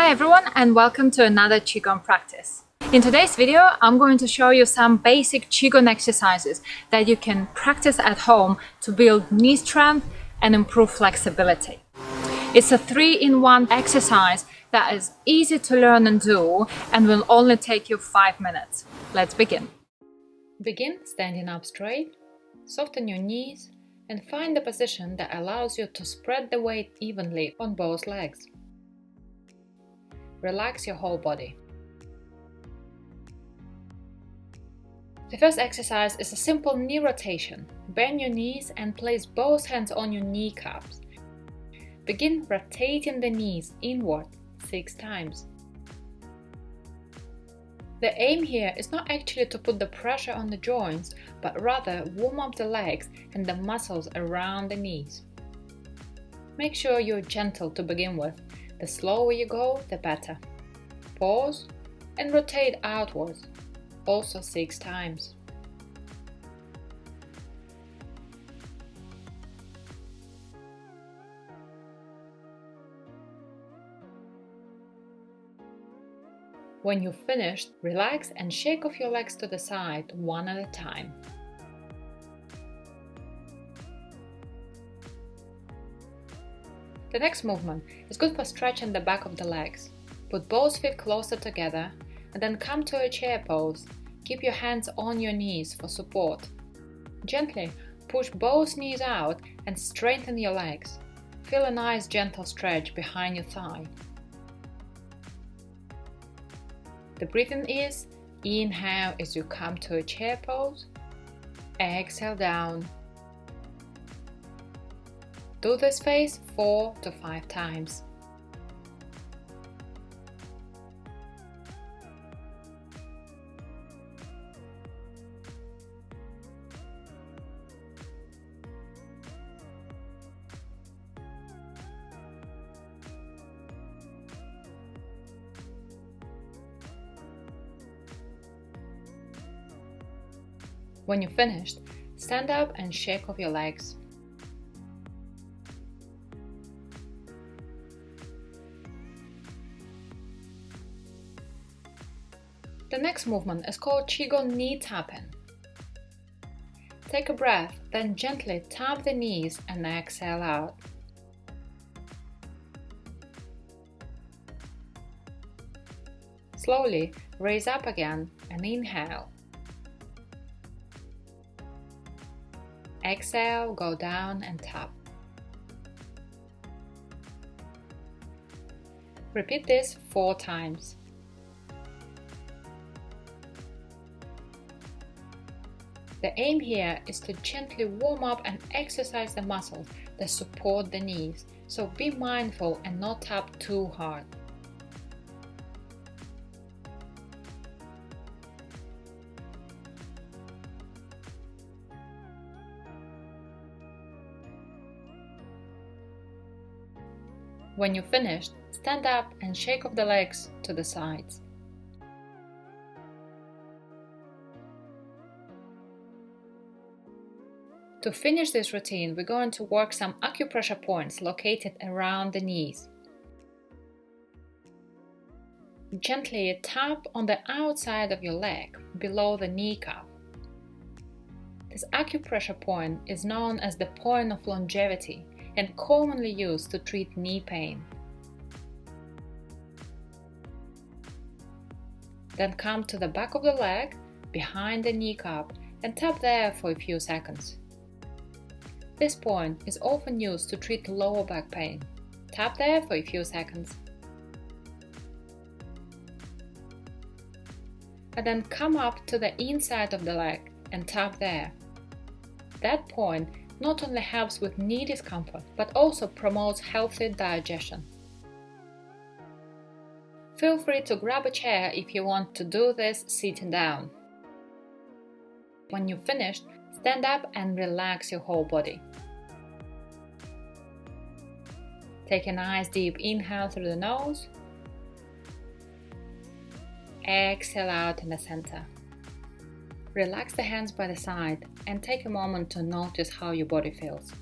Hi everyone and welcome to another Qigong practice. In today's video, I'm going to show you some basic Qigong exercises that you can practice at home to build knee strength and improve flexibility. It's a 3-in-1 exercise that is easy to learn and do and will only take you 5 minutes. Let's begin. Begin standing up straight, soften your knees and find the position that allows you to spread the weight evenly on both legs. Relax your whole body. The first exercise is a simple knee rotation. Bend your knees and place both hands on your kneecaps. Begin rotating the knees inward 6 times. The aim here is not actually to put the pressure on the joints, but rather warm up the legs and the muscles around the knees. Make sure you're gentle to begin with. The slower you go, the better. Pause and rotate outwards, also 6 times. When you've finished, relax and shake off your legs to the side one at a time. The next movement is good for stretching the back of the legs. Put both feet closer together and then come to a chair pose. Keep your hands on your knees for support. Gently push both knees out and straighten your legs. Feel a nice gentle stretch behind your thigh. The breathing is: inhale as you come to a chair pose, exhale down. Do this phase 4 to 5 times. When you're finished, stand up and shake off your legs. The next movement is called Qigong knee tapping. Take a breath, then gently tap the knees and exhale out. Slowly raise up again and inhale. Exhale, go down and tap. Repeat this 4 times. The aim here is to gently warm up and exercise the muscles that support the knees, so be mindful and not tap too hard. When you're finished, stand up and shake off the legs to the sides. To finish this routine, we're going to work some acupressure points located around the knees. Gently tap on the outside of your leg, below the kneecap. This acupressure point is known as the point of longevity and commonly used to treat knee pain. Then come to the back of the leg, behind the kneecap, and tap there for a few seconds. This point is often used to treat lower back pain. Tap there for a few seconds. And then come up to the inside of the leg and tap there. That point not only helps with knee discomfort, but also promotes healthy digestion. Feel free to grab a chair if you want to do this sitting down. When you've finished, stand up and relax your whole body. Take a nice deep inhale through the nose. Exhale out in the center. Relax the hands by the side and take a moment to notice how your body feels.